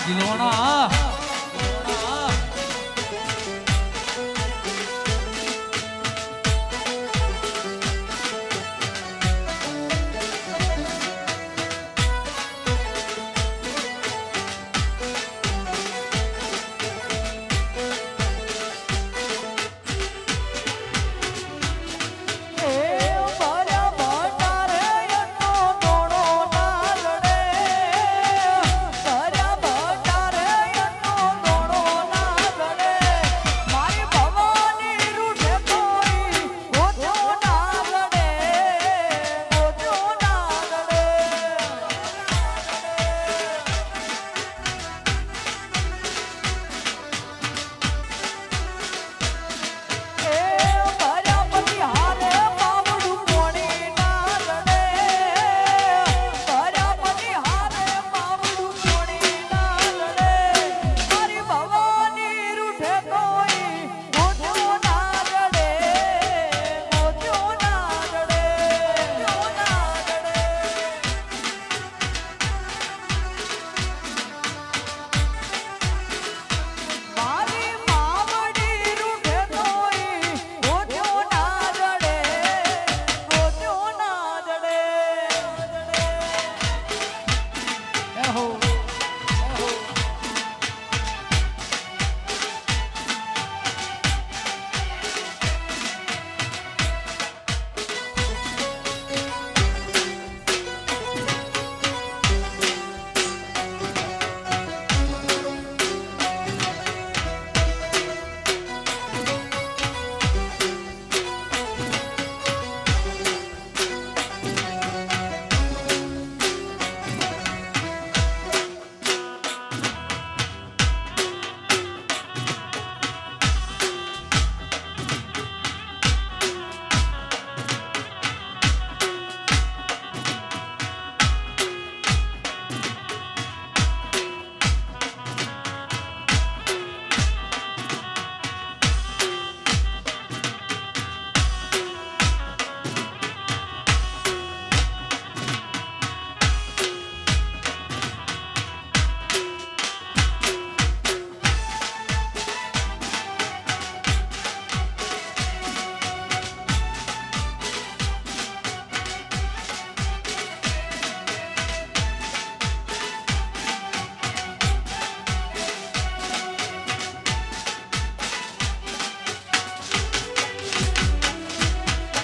જીલવાણા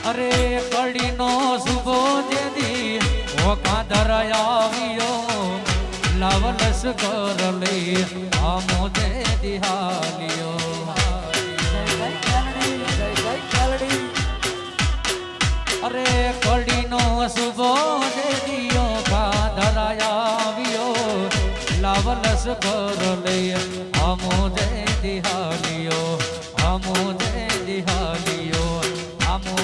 અરે કડીનો સુબો જેદી ઓકા ધરાયાવ્યો લાવલસ કર લઈ આમો દે દિહાલિયો અરે કડીનો સુબો જેદી ઓકા ધરાયાવ્યો લાવલસ કર લઈ આમો દે દિહાલિયો આમો દે દિહાલિયો આમો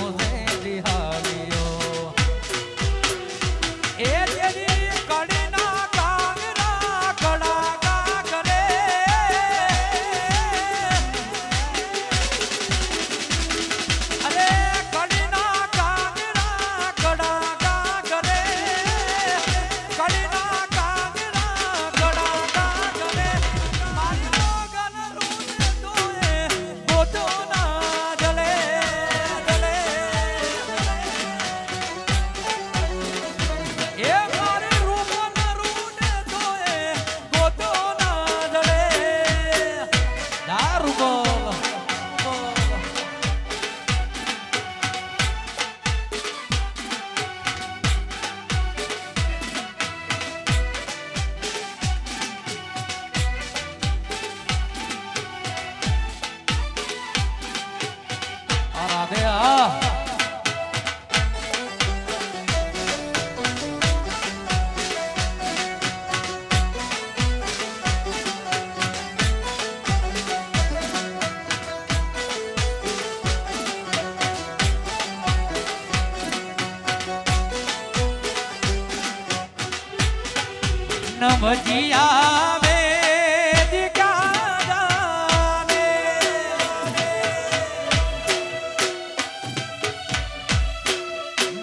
નમજીયા વેદિકા જાને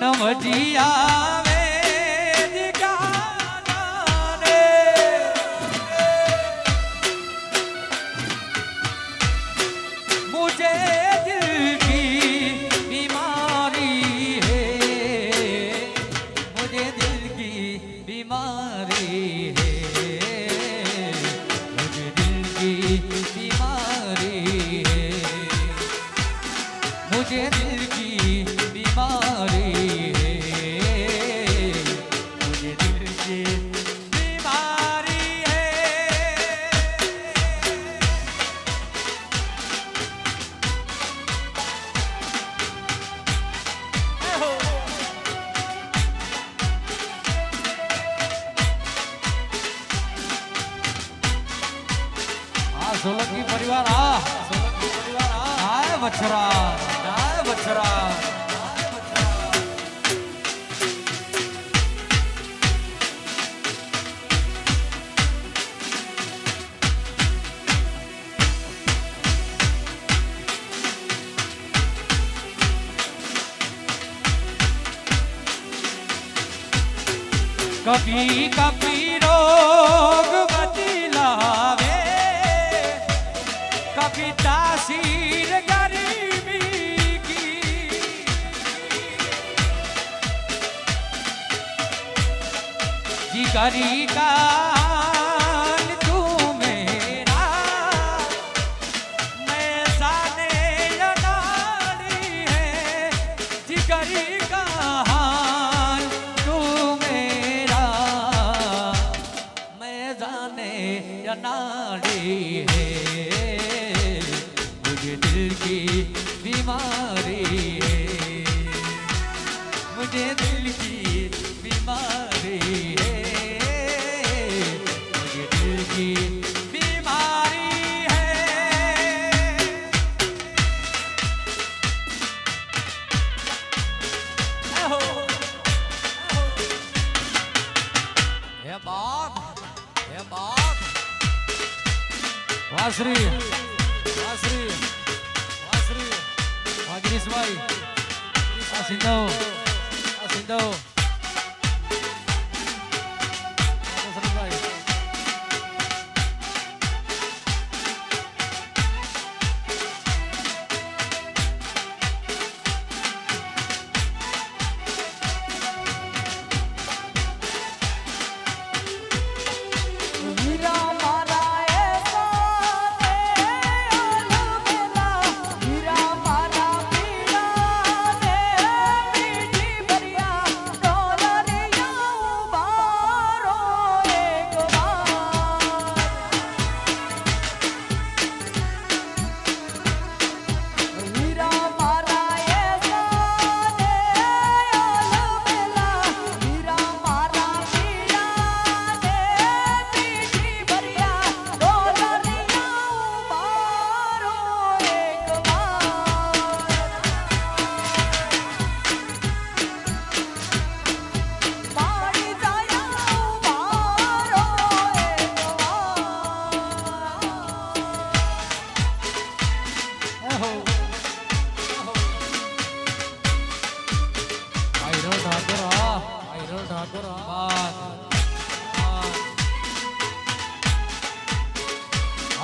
નમજીયા વેદિકા જાને સોલંકી પરિવાર સોલંકી પરિવાર હાય વછરા હાય વછરા कभी कभी रोग बतलावे कभी तासीर गरीबी की जिगरी का तू मेरा मैं जाने अनाड़ी है जिगरी का नाड़ी है मुझे दिल की बीमारी है मुझे दिल की बीमारी है मुझे दिल की बीमारी है ये बात वासरी वासरी वासरी गिरीश भाई सिंधो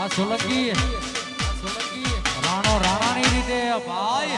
સોલંકી રાણાની રીતે ભાઈ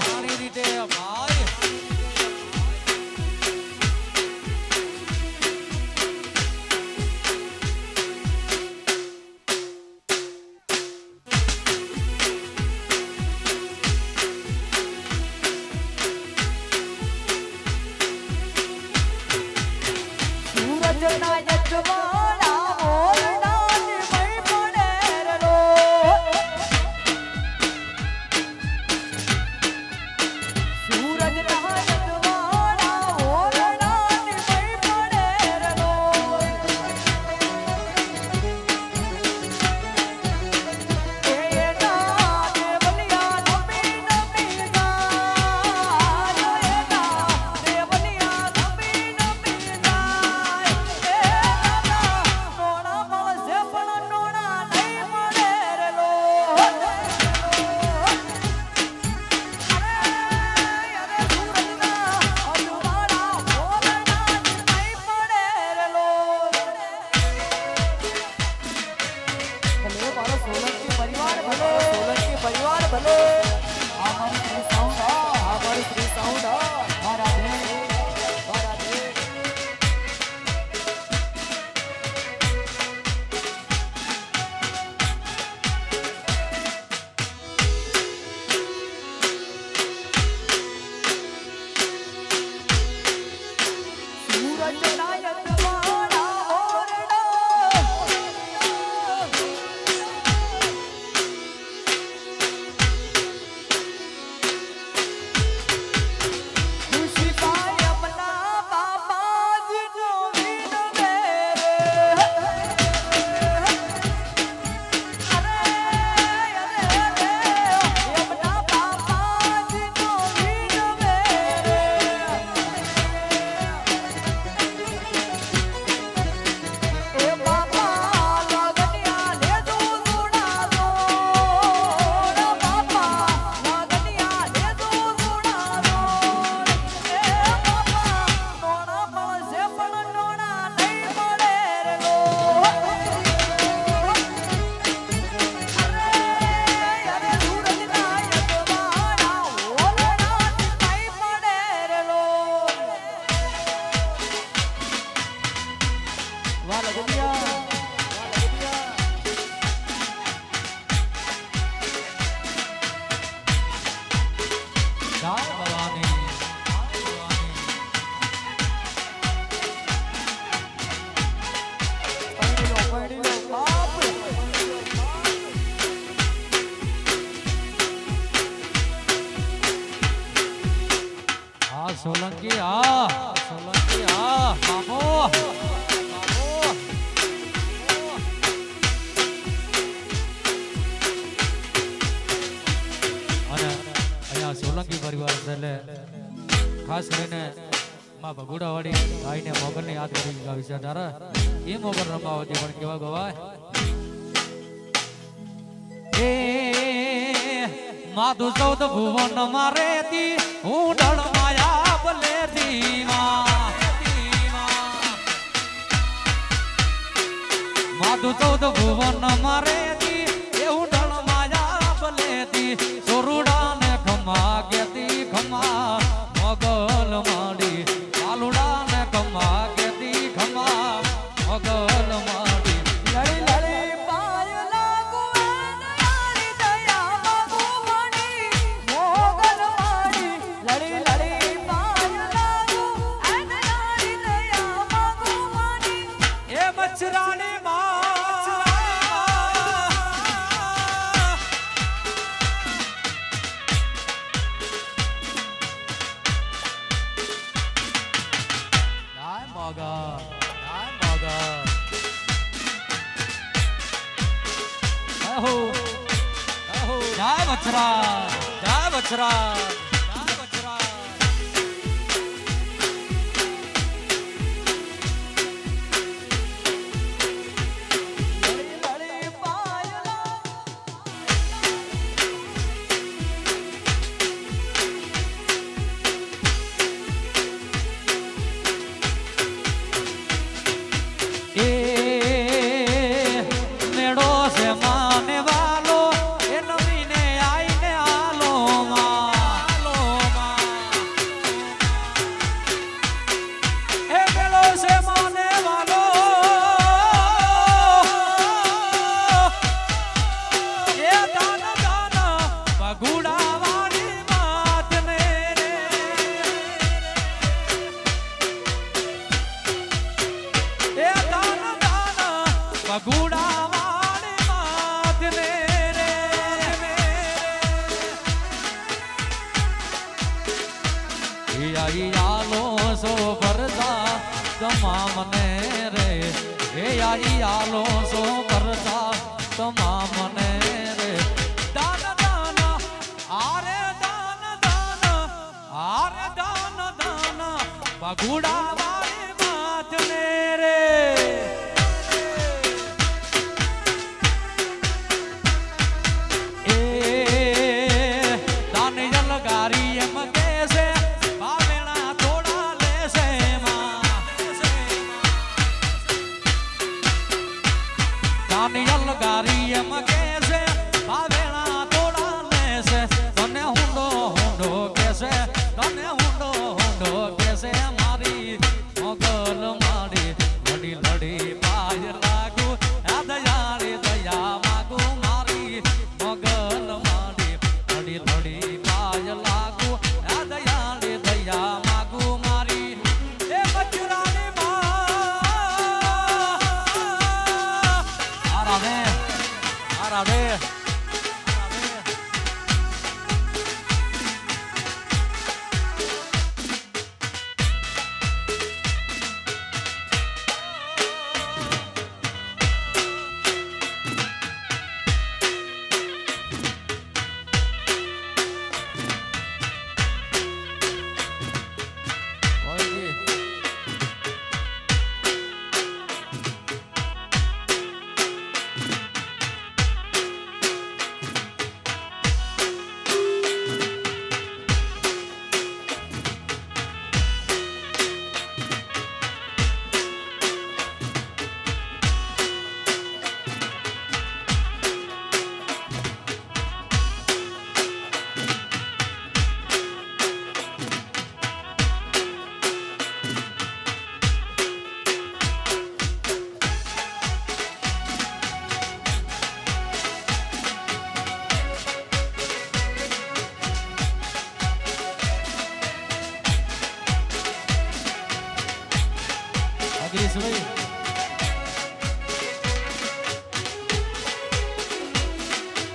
પરિવાર છે એટલે ખાસ કરીને માં ભગુડાવાડી આઈને મોગલને યાદ કરી ગાવી છે તારે એ મોગલ રમાવતી પણ કેવા ગવાય એ માધુ ચૌદ ભુવન મારે તી હું ડળ માયા બલે માધુ ચૌદ ભુવન મારે તી એવું ડળ માયા બલે તી સોરુડા ને ખમા ગેતી ખમા મોગલ માડી કાલુડા ને ખમા ગેતી ખમા મોગલ માડી લડી લડી પાય લાગુ યારી દયા માગુ મણી મોગલ માડી લડી લડી પાય લાગુ યારી દયા માગુ મણી એ મચરાણી જય બછરા જય બછરા આલો સો ભરતા તમામને રે હે આલો સો ભરતા તમામને રે દાન દાન આરે દાન દાન આરે દાન દાન બગુડા વાળી માતને રે એ દાન જલગારી એમ કેસે ગારી એમ કેસે ભાવેણા તોડા લેશે તને હુંડો હુંડો કેસે તને હુંડો હુંડો કેસે મારી મોગલ માડી લડી લડી પાય લાગુ આ દયાળી દયા માગુ મારી મોગલ માડી લડી લડી પાય લાગુ આ દયાળી દયા માગુ મારી એ બચરાની રાધે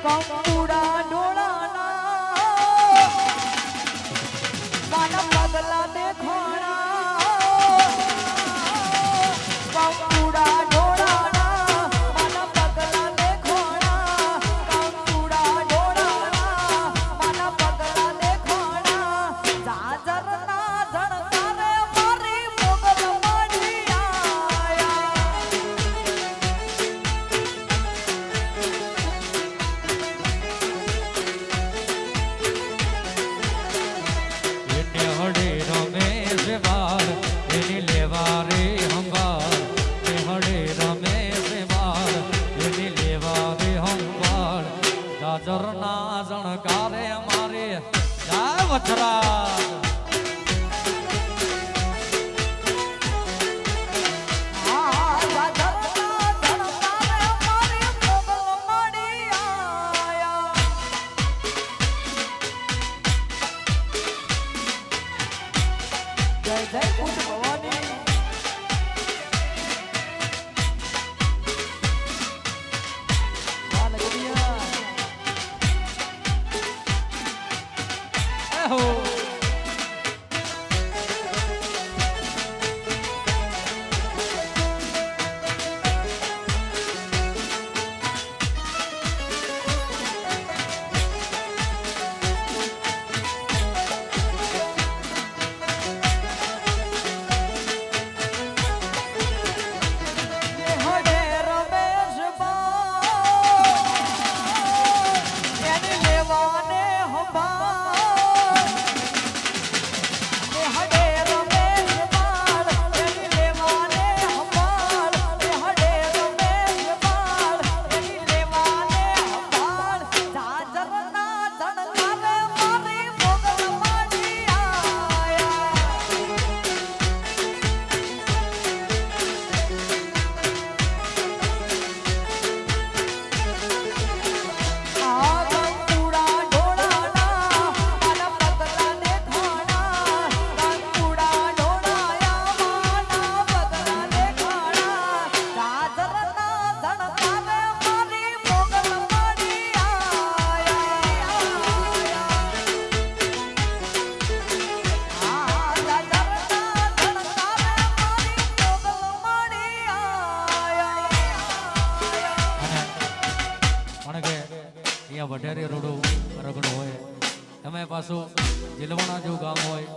કંકુડા ડોળાના માના પગલા દેખોણા કંકુડા ડોળાના માના પગલા દેખોણા કંકુડા ડોળાના માના પગલા દેખોણા જાજરના જણકારે મારે જય વજરાજ જય જય કુંજ ભવાની વાહ લગડિયા એહો હડે રમેશ બા એને લેવાને હંભા હડે રમેશ બાળ એને લેવાને હંભાળ હડે રમેશ બાળ એને લેવાને હંભાળ જાજરના જણકારે મારી મોગલ માડી આયા આ ગંગુડા ઢોળાના મારા પગલા દેખાણા ગંગુડા ઢોળાયા મારા પગલા દેખાણા જાજરના જણકારે મારી મોગલ માડી આયા જાજરના જણકારે મારી મોગલ માડી આયા અને કે અહીંયા વઢેરી રોડું રગડો હોય તમે પાછું જીલવાણા જેવું ગામ હોય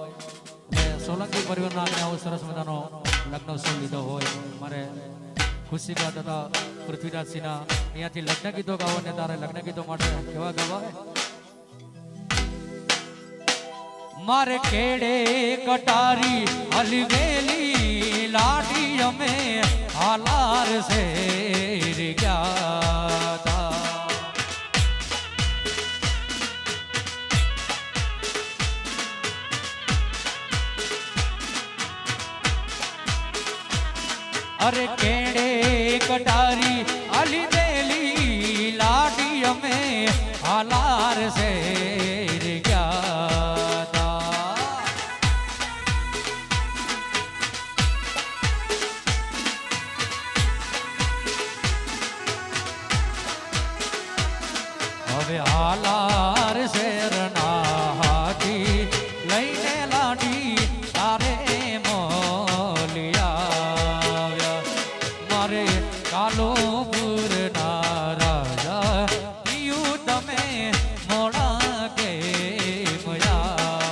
અને સોલંકી પરિવારના આપણે આવો સરસ મજાનો લગ્નોત્સવ લીધો હોય મારે ખુશીબા તથા પૃથ્વીરાજસિંહના અહીંયાથી લગ્ન ગીતો ગાવો ને તારે લગ્ન ગીતો માટે કેવા ગાવા મારે કેડે કટારી હલવેલી લાડી અમે હાલાર શેર ગયા તા અરે કેડે કટારી હલવેલી લાડી અમે હાલાર શેર ગયા તા હવે હાલાર શેરના હાથી લઈને લાડી તારે મોલિયા મારે કાલોપુરના રાજા પિયું તમે મોડા કે મયા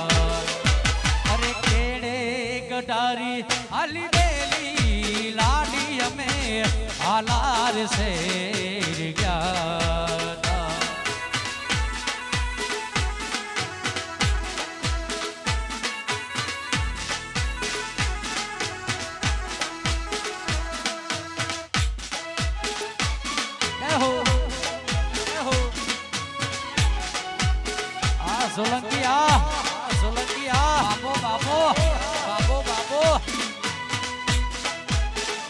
અરે કેડે ગટારી હાલી દેલી લાડી અમે હાલાર શેર ગયા તા એહો એહો આ સોલંકી આ સોલંકી આ બાબો બાબો બાબો બાબો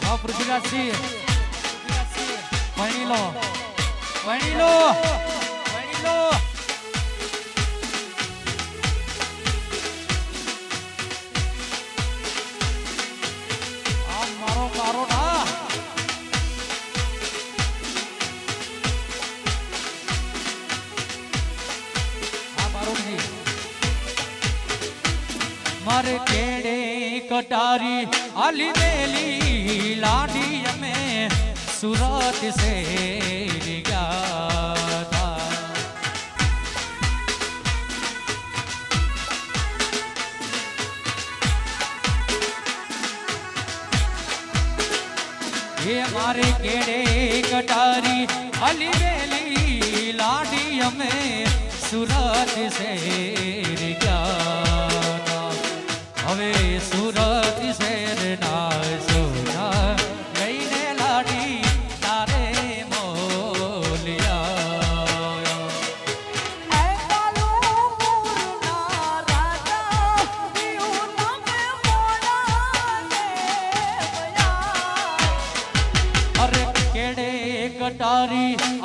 આ પૃથ્વીરાજસિંહ વણી લો વણી લો વણી લો આ મારો મારો ના મારે કેડે કટારી આલી દેલી લાડી અમે સુરત શેર ગયા તા એ મારે કેડે કટારી આલી દેલી લાડી અમે સુરત શેર ગયા તા હવે સુરત શેરના સોના લઈને લાડી તારે મોલિયા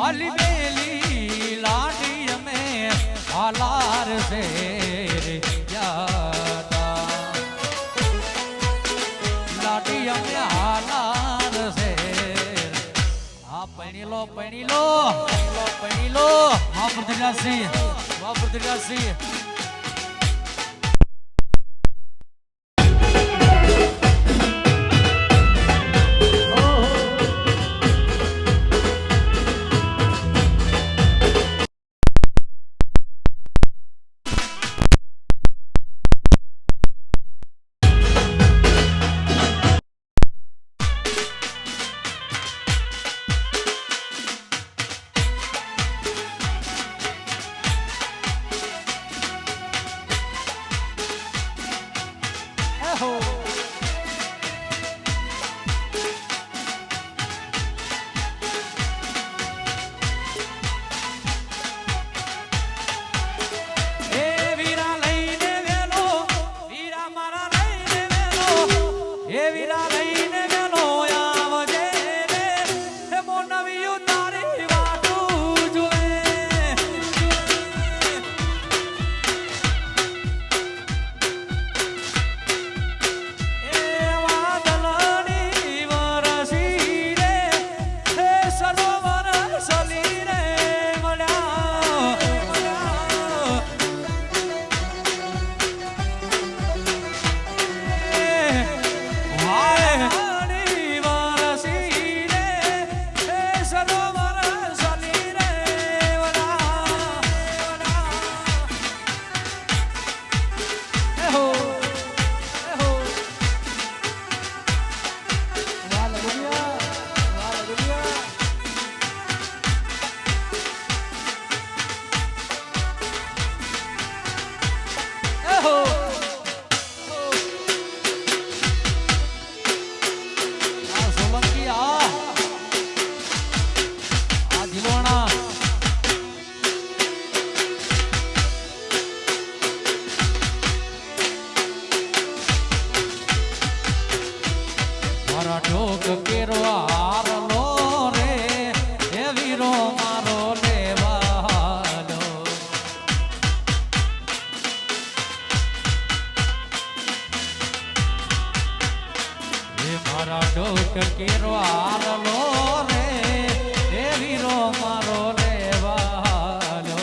અલી બેલી લાડી અમે હાલાર છે રે યાદા લાડી અમે હાલાર છે આ પૈણી લો વાહ પૃથ્વીરાજસિંહ ઢોક કેરો હારલો રે એ વીરો મારો લેવાલો એ મારા ઢોક કેરો હારલો રે એ વીરો મારો લેવાલો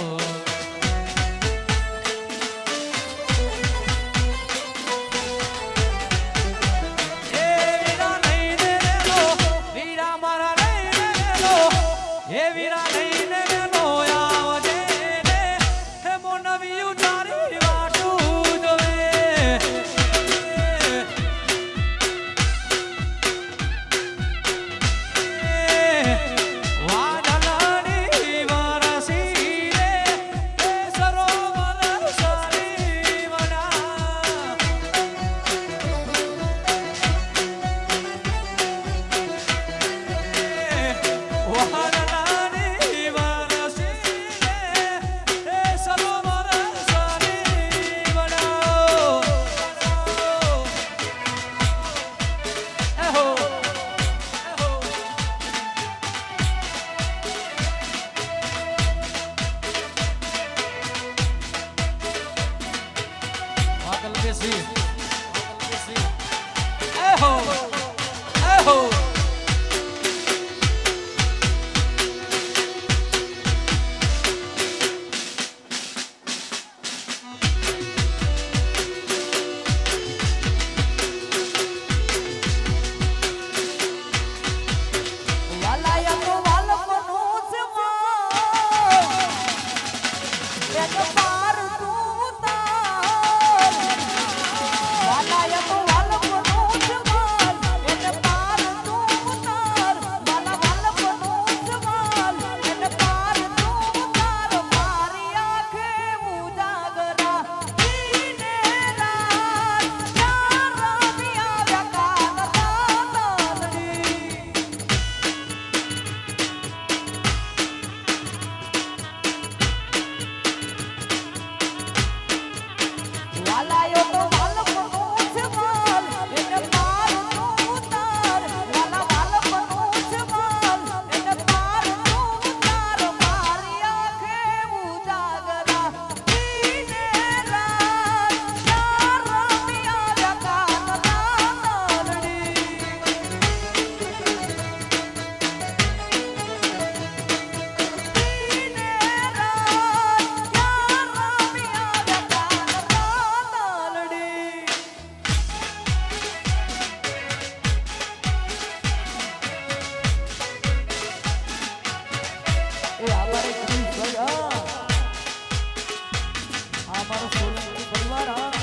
એ અમારે ગણેશભાઈ હા અમારો સોલંકી પરિવાર હા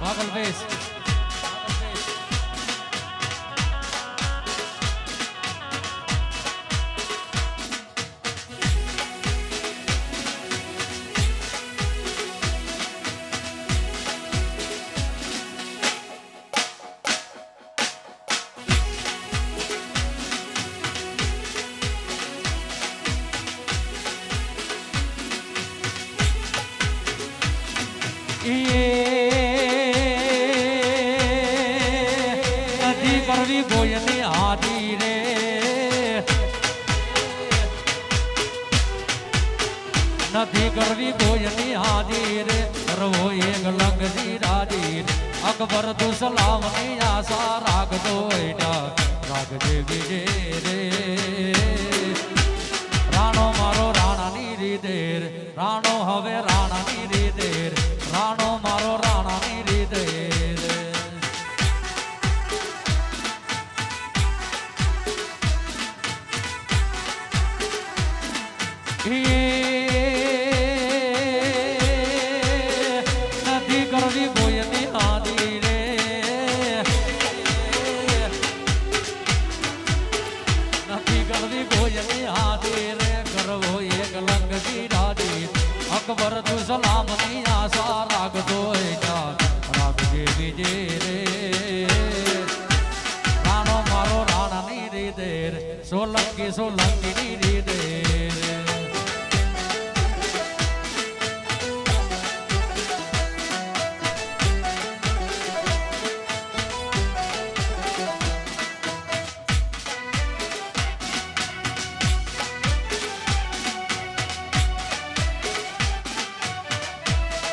વાગલ બેસ નથી કરવી કોઈની હાથી રે નથી કરવી કોઈની હાથી રે કરવો એક લંગજી રાજી અકબર તું સલામની આશા રાખતો રાખજે બીજે રે રાણો મારો રાણાની રીતે રાણો હવે રાણાની રીતે રાણો મારો રાણાની રીતે નથી કરવી કોઈની હાદી રે નથી કરવી કોઈની હાદી રે કરવો એક લંગજી રાજી અકબર તું સલામની આશા રાખતો રાખજે બીજે રે રાણો મારો રાણાની રીતે સોલંકી સોલંકીની રીતે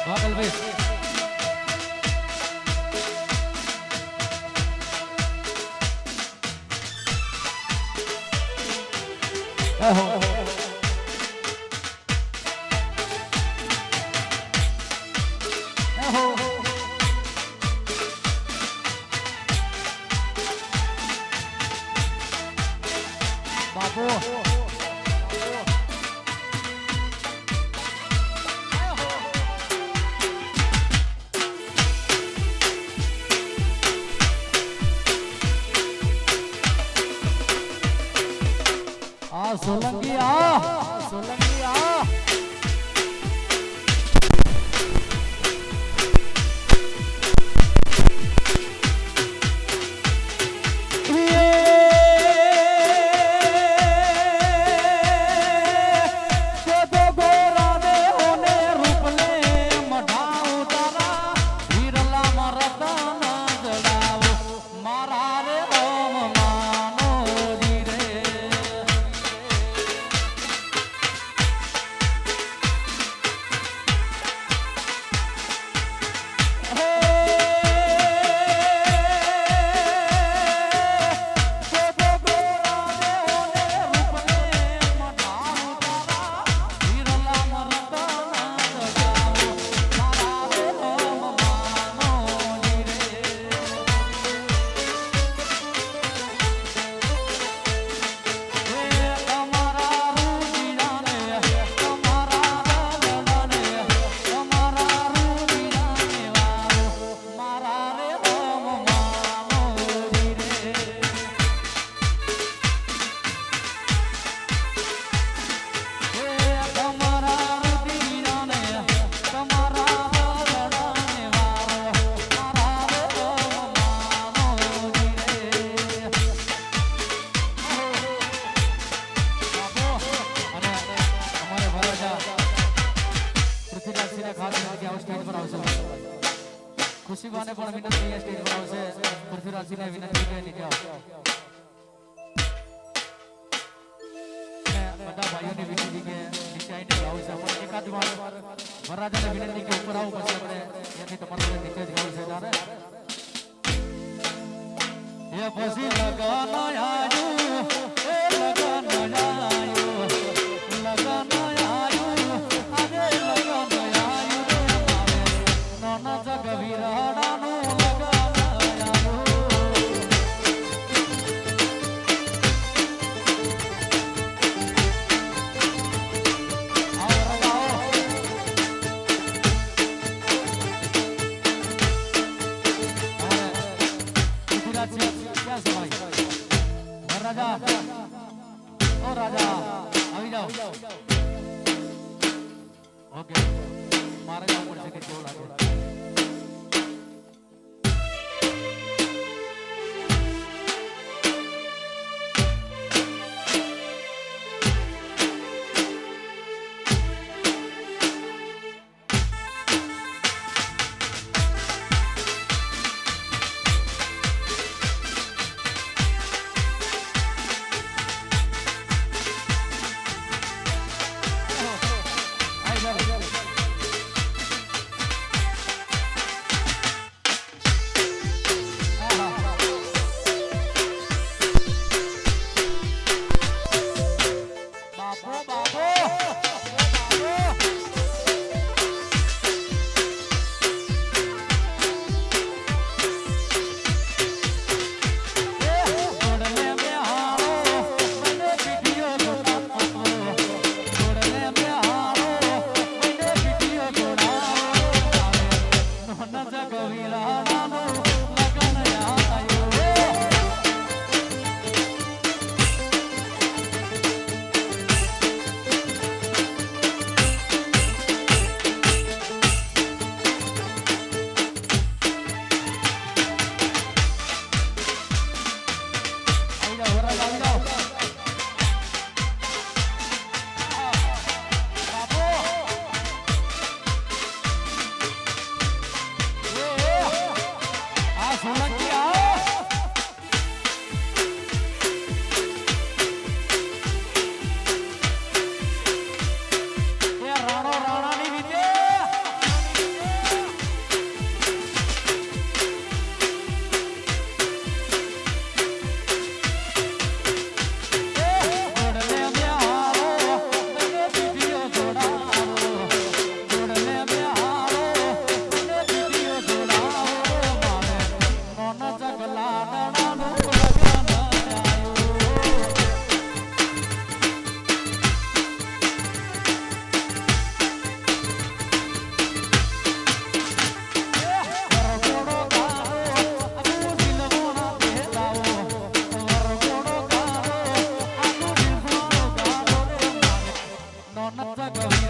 વાગલ બેસ બાપુ આ સોલંકી આ ખુશીબાને પણ વિનંતી સ્ટેજ પર આવશે. પૃથ્વીરાજસિંહને વિનંતી કે નીચે આવો. બધા ભાઈઓને વિનંતી કે નીચે આવીને ગાવું છે. પણ એકાદ વાર વરરાજાને વિનંતી કે ઉપર આવું પછી આપણે ત્યાંથી તમારે નીચે જ ગાવું છે. તારે એ પછી લગન આવ્યું, એ લગન આવ્યું, લગન આવ્યું, આજે લગન આવ્યું, નાના જગવીરાડાનું લગન આવ્યું. રાજા ઓ રાજા આવી જાઓ. ઓકે મારે જવું પડશે કે કેવું લાગે. એ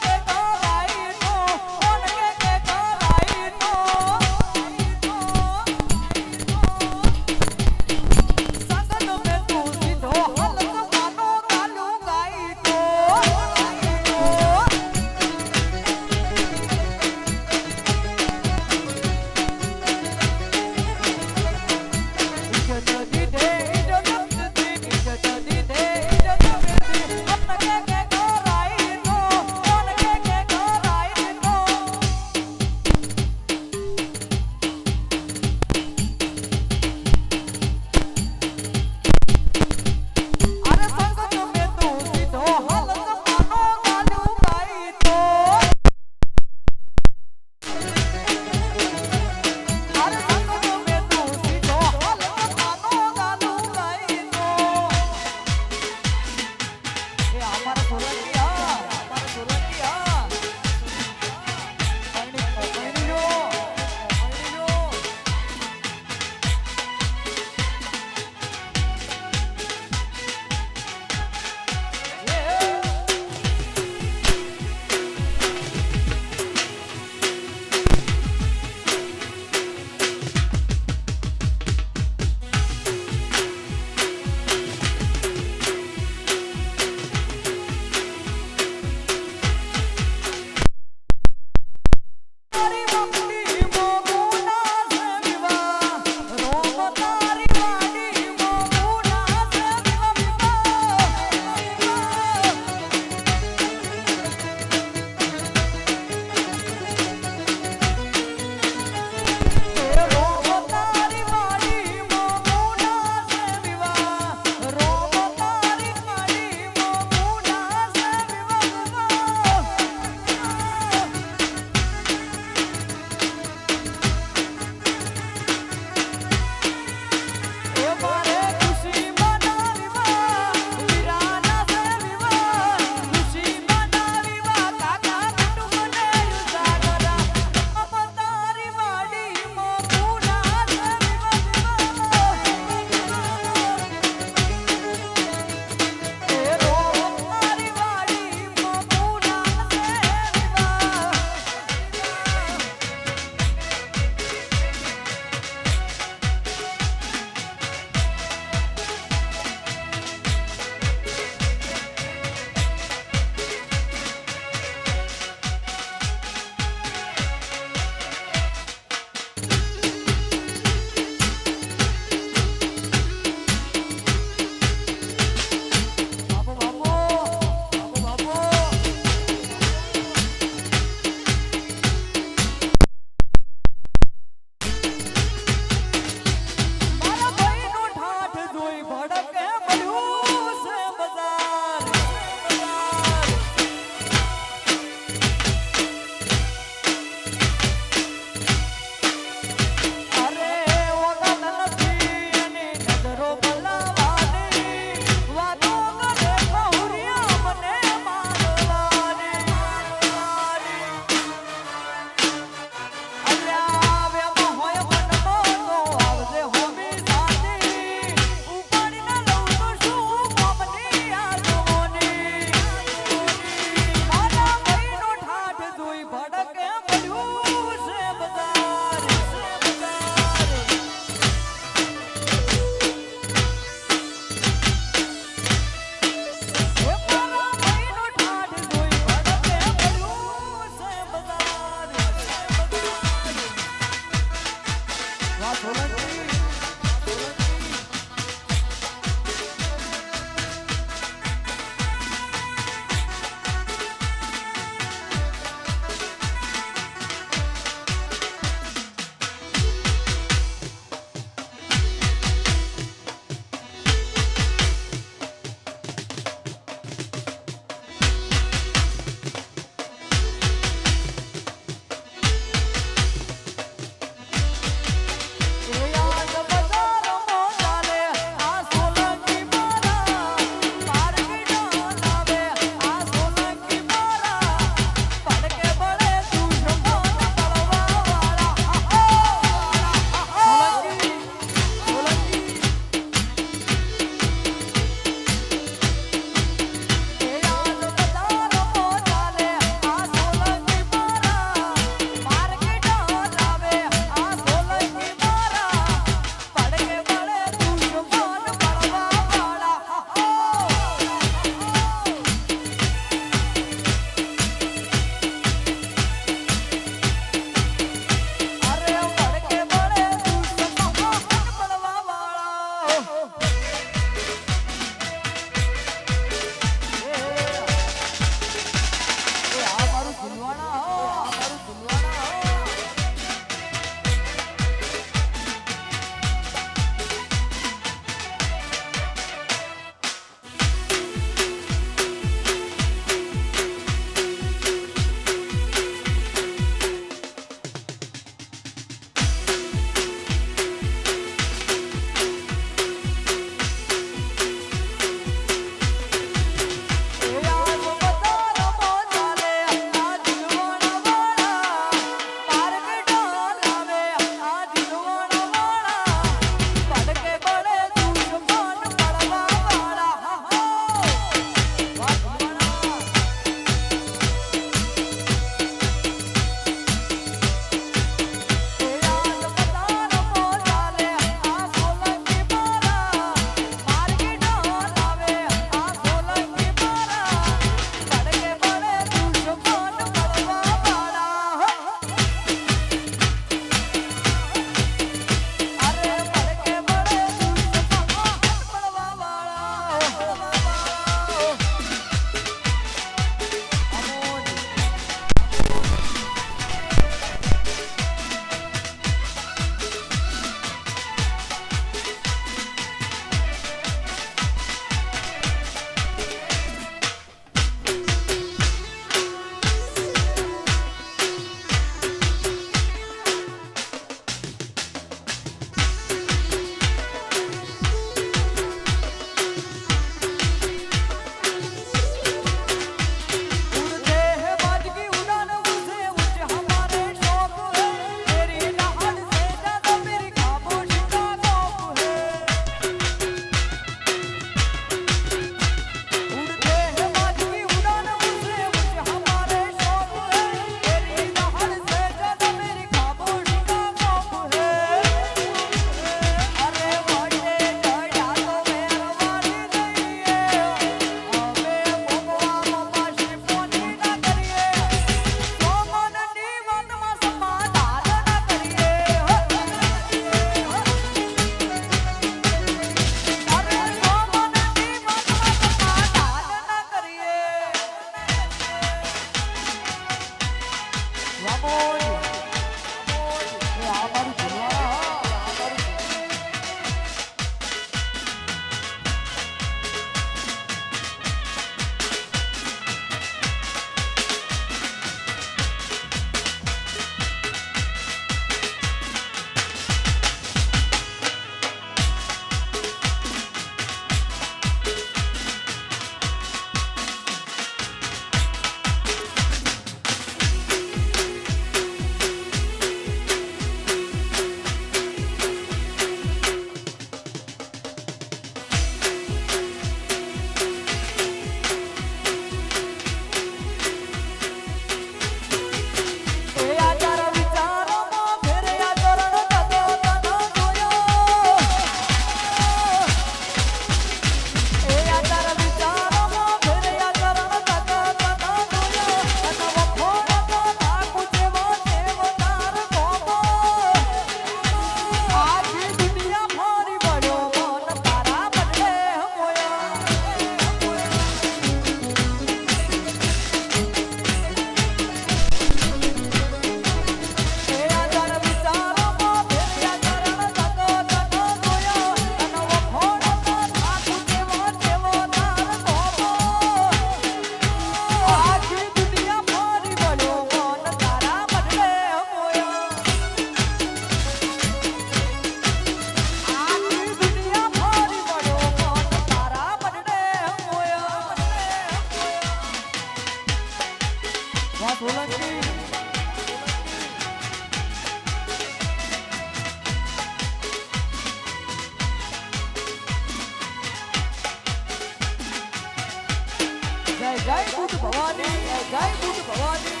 બુટ ભવાની જય બુટ ભવાની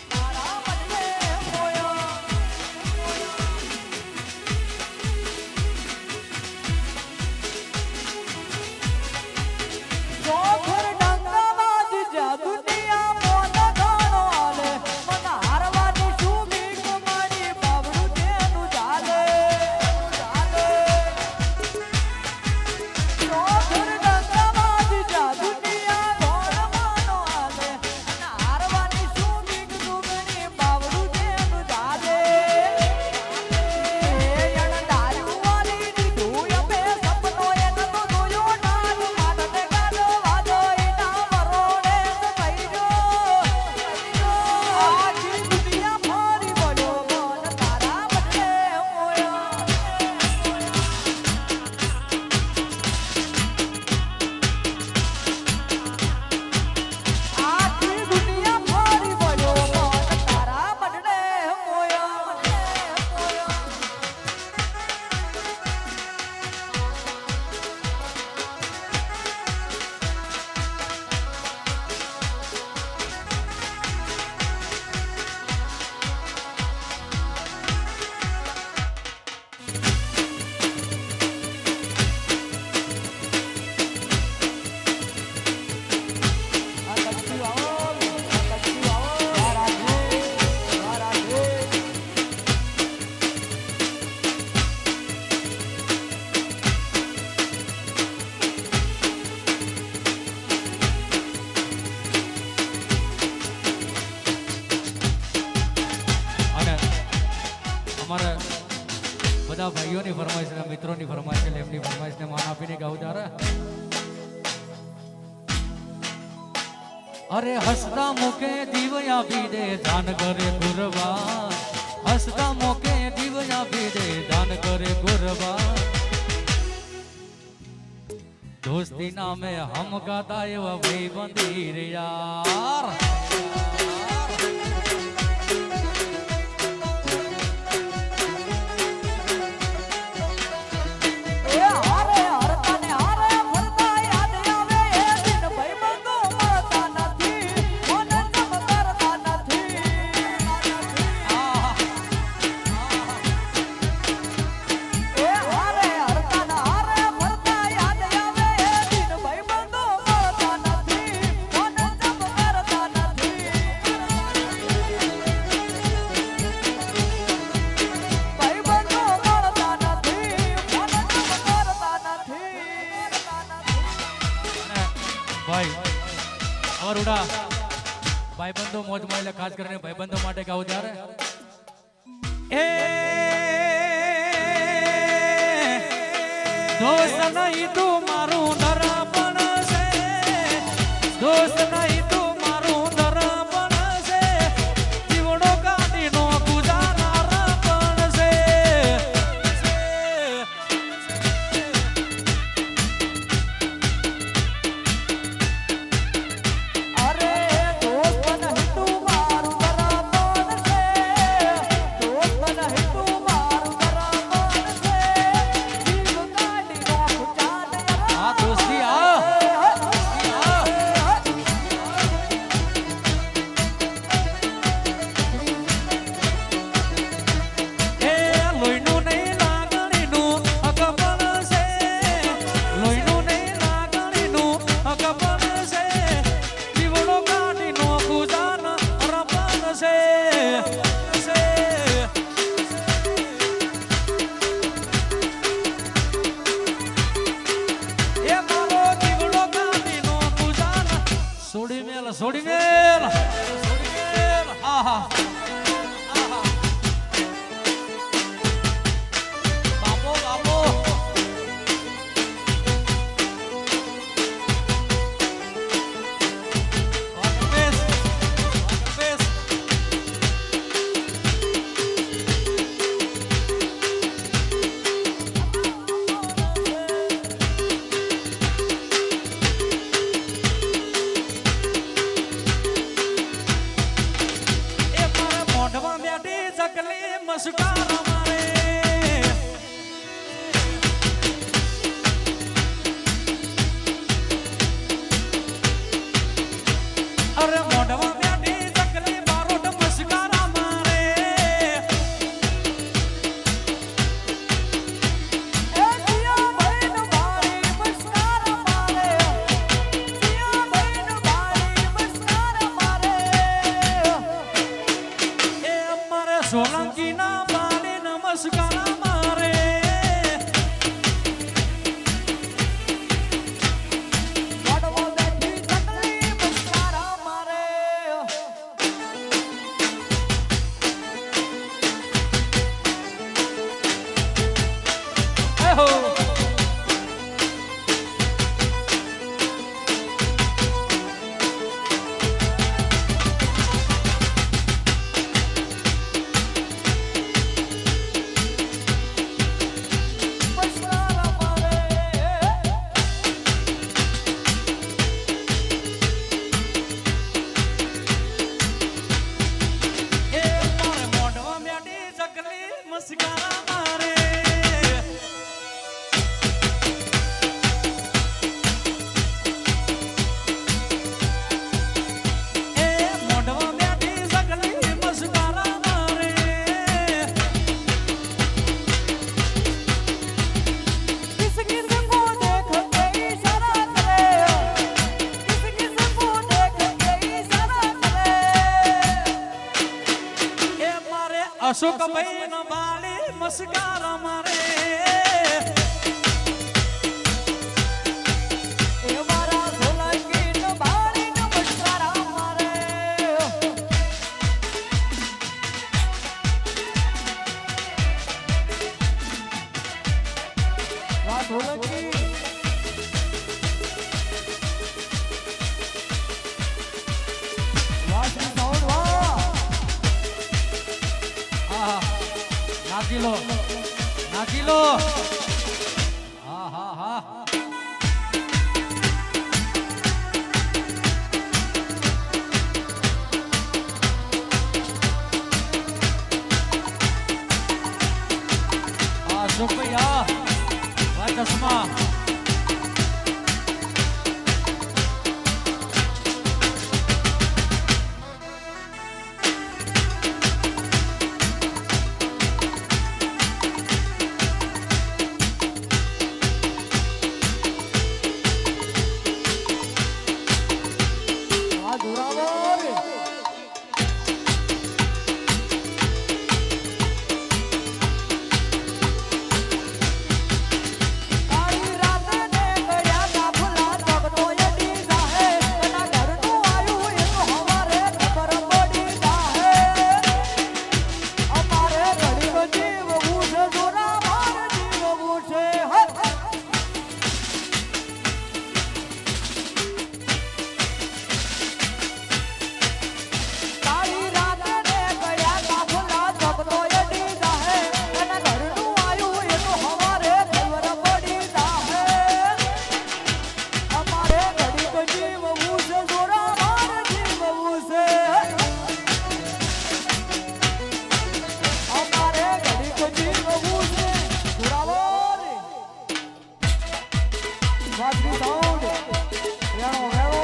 તારા બદલે મોયા ચોખર ડંગામાં જીજા દુનિયા મોન ઘણો આલે મન હારવાની શું બીક મારી બાબડું તેનું ચાલે ચોખર ડંગામાં જીજા દુનિયા મોન ઘણો આલે મન હારવાની શું બીક દુગણી બાબડું તેનું ચાલે એણ દારૂ વાલી દીધું અમે સપનો એનો તો જોયો ના માનને ગાલો વાદો એના મરોડે સપૈજો આખી દુનિયા ફરી વળ્યો મન તારા બદલે મોયા આખી દુનિયા ફરી વળ્યો મન તારા બદલે મોયા અને અમારા બધા ભાઈઓની ફરમાઈશ અને મિત્રોની ફરમાઈશ એટલે એમની ફરમાઈશને માન આપીને ગાવું ત્યારે અરે હસતા મોકે દીવ આપી દે દાન કરે ગુરબાન હસતા મોકે દીવ આપી દે દાન કરે ગુરબાન દોસ્તી નામે હમ ગાતા એવા ભાઈ બંધી રે યાર એ હારે હરતાને હારે ફરતા યાદ આવે એ દિન ભાઈબંધો મળતા નથી મન જમ કરતા નથી એ હારે હરતાને હારે ફરતા યાદ આવે એ દિન ભાઈબંધો મળતા નથી મન જમ કરતા નથી ભાઈબંધો મળતા નથી મન જમ કરતા નથી ભાઈ અરુડા ભાઈબંધો મોજમાં એટલે ખાસ કરીને ભાઈબંધો માટે ગાવું ત્યારે એ દોસ્ત નહીં તું મારું દર્પણ છે દોસ્ત નહીં તું મારું દર્પણ છે જીવડો કાઢીનો ગુજારા પણ છે અરે દોસ્ત નહીં તું મારું બરાબર છે દોસ્ત નહીં તું મારું બરાબર છે જીવ કાઢી નાખું ચાલે આ દોસ્તી આ મસ્કારા મારે ગોડવો બેઠી ચકલી મસ્કારા મારે હે હો મસ્કારા મારે એ મારે મોઢવા મેડી ચકલી મસ્કારા મારે એ મોઢવા મેડી ચકલી મસ્કારા મારે किस किस को देख के इशारा करे किस किस को देख के इशारा करे એ મારે અશોકભાઈ નો બાળી મસ્કારા મારે એ મારા સોલંકી નો બાળી નો મસ્કારા મારે વાહ સોલંકી વાહ શ્રી સાઉન્ડ વાહ આહા નાચી લો હા હા હા અશોકભાઈ વાહ ચશ્મા વાહ જોરાવર કાળી રાતે ને ગયા કાફલા તકતો એડી જાહે એના ઘરનું આયું એનું હવારે ખબર પડી જાહે અમારે ઘડીનો જીવ ઉઠે જોરાવર જીવ ઉઠે હે કાળી રાતે ને ગયા કાફલા તકતો એડી જાહે એના ઘરનું આયું એનું હવારે ખબર પડી જાહે અમારે ઘડીક જીવ ઉસે જોરાવર જીવ ઉસે અમારે ઘડીક જીવ ઉસે જોરાવર વાજબી સાઉન્ડ વેણો વેણો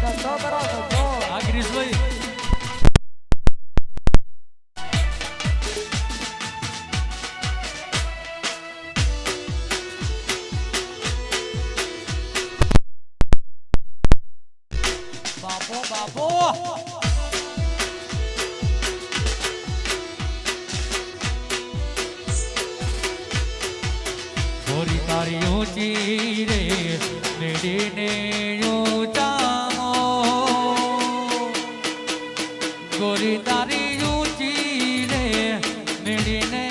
ધંધો કરો ધંધો આ ગિરીશભાઈ બાપો ગોરી તારી ઊંચી રે મેડીને ઊંચામો ગોરી તારી ઊંચી રે મેડીને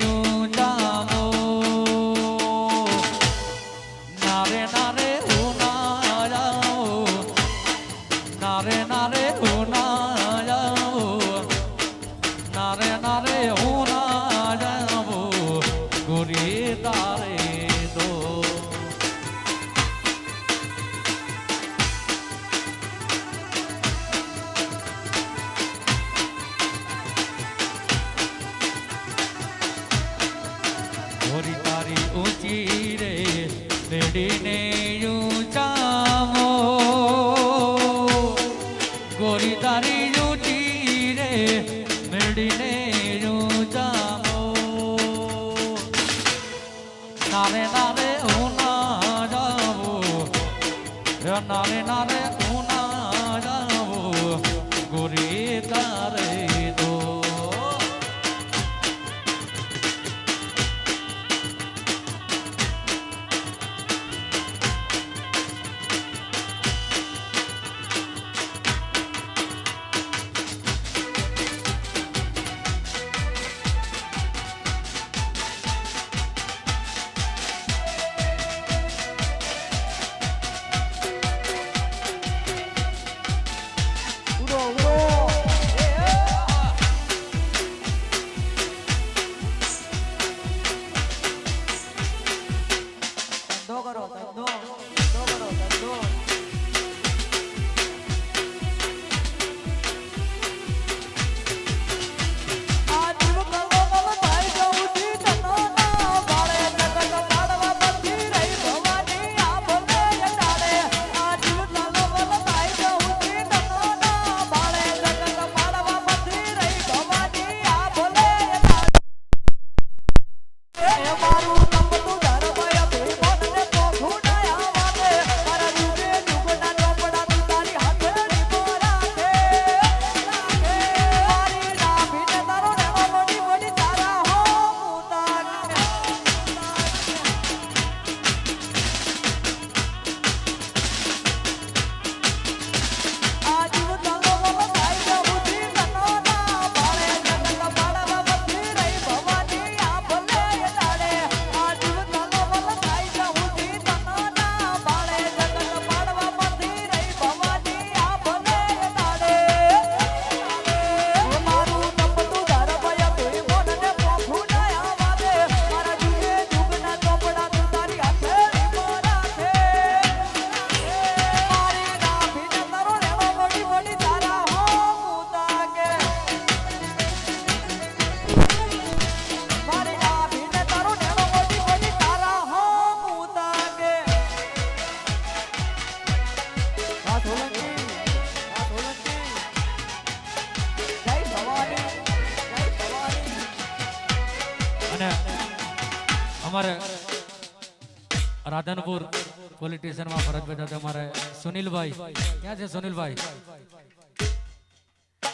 ઊંચામો નારે નારે ઉના જાઓ નારે નારે ઉના જાઓ નારે નારે ઉના જાઓ ગોરી તારે દો ગોરી તારી ઊંચી રે મેડીને ઊંચામો ગોરી તારી ઊંચી રે મેડીને ઊંચામો નારે નારે ઉના જાવો નારે નારે ઉના જાવો ગોરી તારે દો અને અમારે રાધનપુર પોલીસ સ્ટેશનમાં ફરજ બજાવતા અમારે સુનિલભાઈ ક્યાં છે સુનિલભાઈ?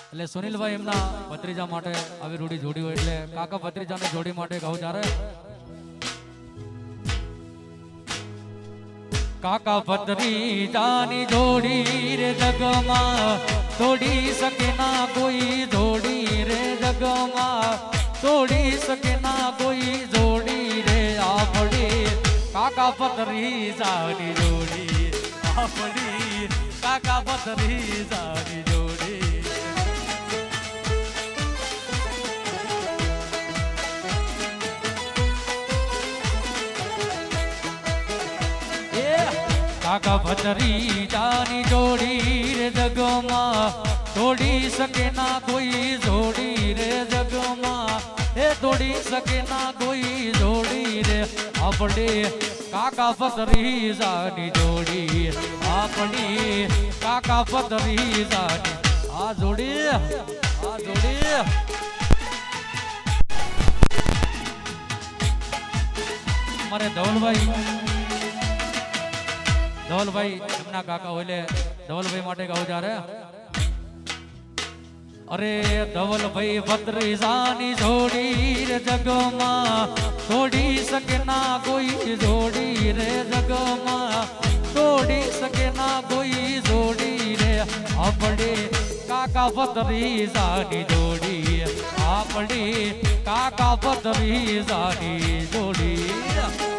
એટલે સુનિલભાઈ એમના ભત્રીજા માટે આવી રૂડી જોડી હોય એટલે કાકા ભત્રીજાને જોડી માટે ગાઉં જ્યારે કાકા ભત્રીજાની જોડી રે જગમાં તોડી શકે ના કોઈ જોડી રે જગમાં તોડી શકે ના કોઈ જોડી રે આપણી કાકા ભત્રીજાની જોડી આપણી કાકા ભત્રીજાની જોડી કાકા ભત્રીજાની જોડી રે જગમાં તોડી શકે ના કોઈ જોડી રે જગમાં એ તોડી શકે ના કોઈ જોડી રે આપણે કાકા ભત્રીજાની જોડી આપણી કાકા ભત્રીજાની આ જોડી મારે ધવલભાઈ એમના કાકા હોય ધવલભાઈ માટે ગાઉં જ્યારે અરે ધવલભાઈ ભત્રીજાની જોડી રે જગમાં તોડી શકે ના કોઈ જોડી રે જગમાં તોડી શકે ના કોઈ જોડી રે આપણે કાકા ભત્રીજાની જોડી આપણે કાકા ભત્રીજાની જોડી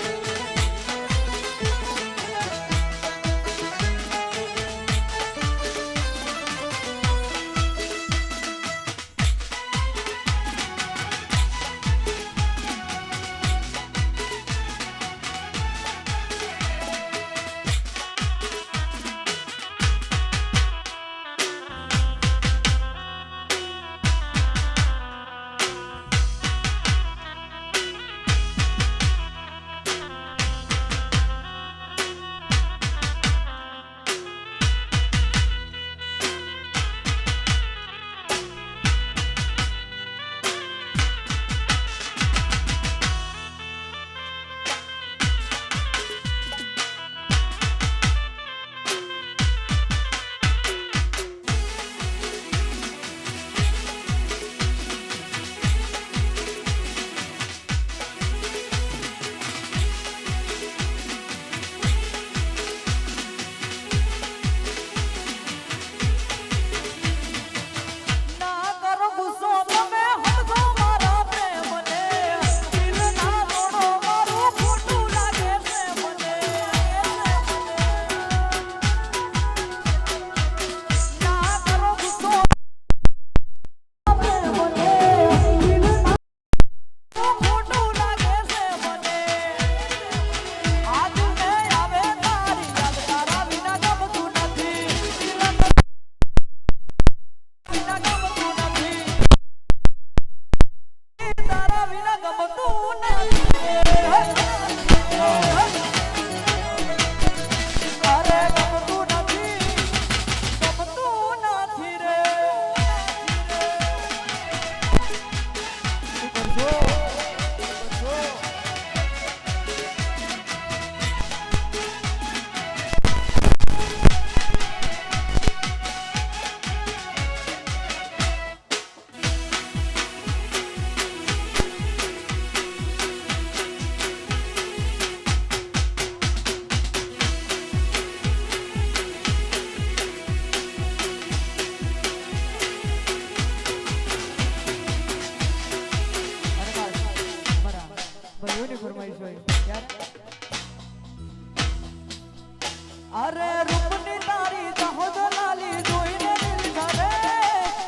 અરે રૂપની તારી દહોદ લાલી જોઈને દિલ ધરે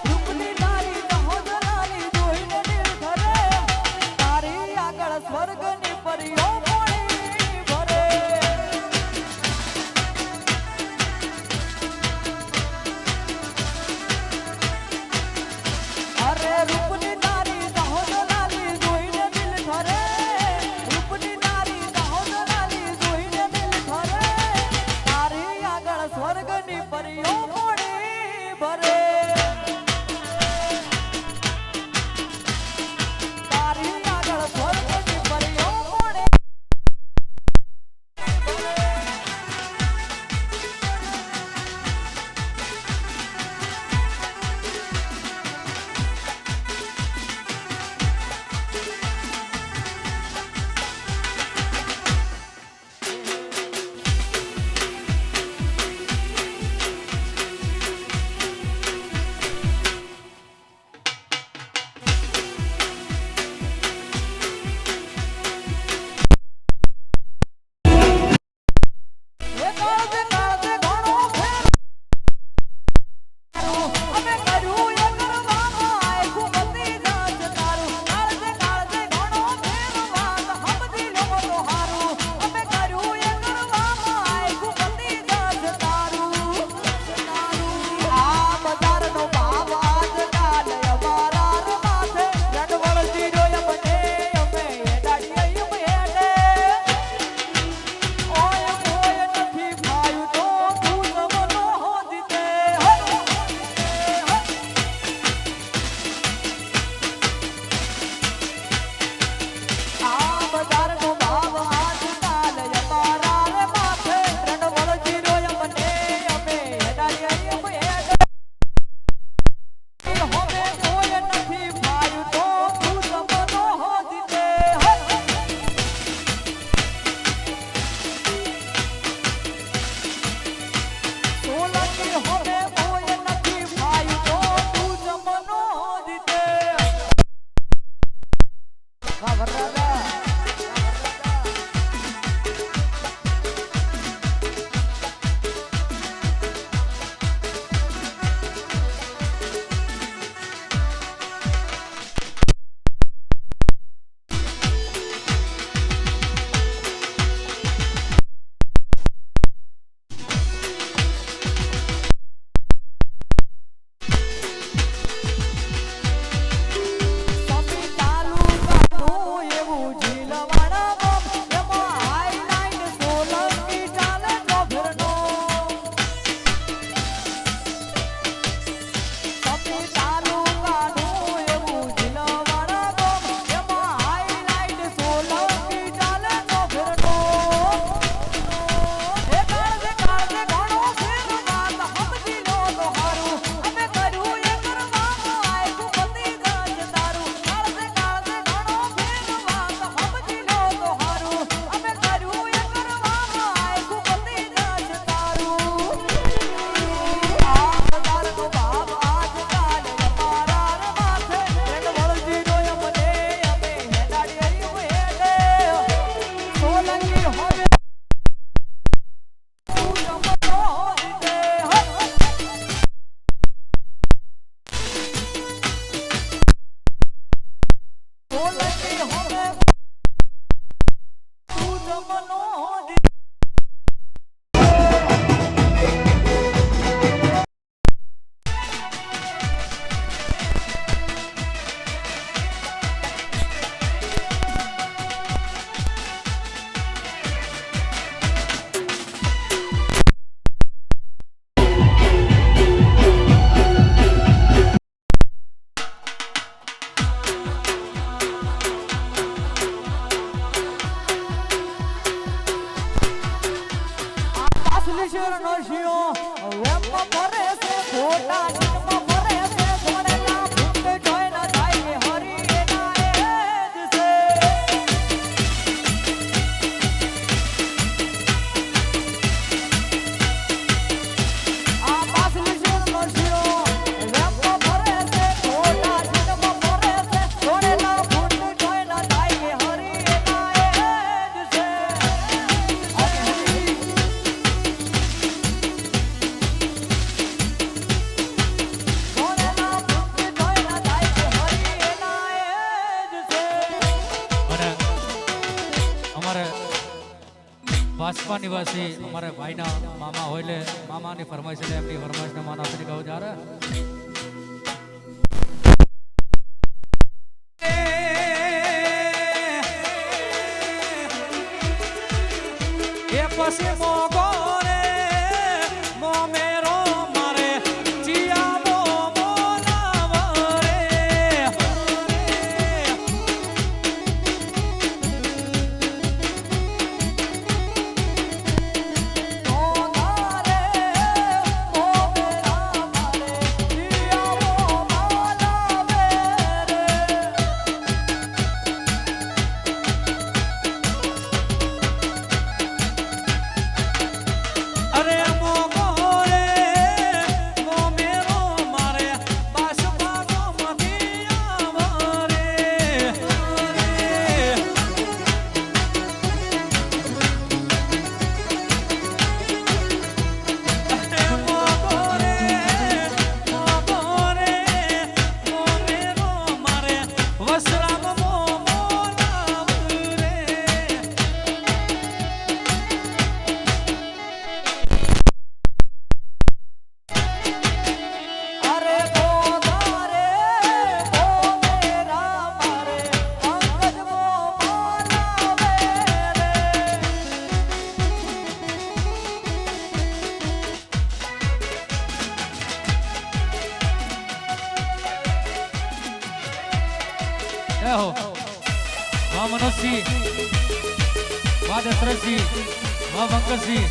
રૂપની તારી દહોદ લાલી જોઈને દિલ ધરે તારી આગળ સ્વર્ગની પરીઓ પાણી ભરે અરે રૂપની તારી દહોદ લાલી જોઈને દિલ ધરે રૂપની તારી દહોદ લાલી જોઈને દિલ ધરે તારી આગળ વરરાજા ભાજપા નિવાસી અમારે ભાઈના મામા હોય એટલે મામાની ફરમાઈશ એટલે એમની ફરમાઈશને માન આપીને કહું ત્યારે એ પછી મોગો રે મોમેરો મારે ચિયા મો મોલાવ રે હો વાહ મનોજસિંહ વાહ દશરથસિંહ વાહ બંકરસિંહ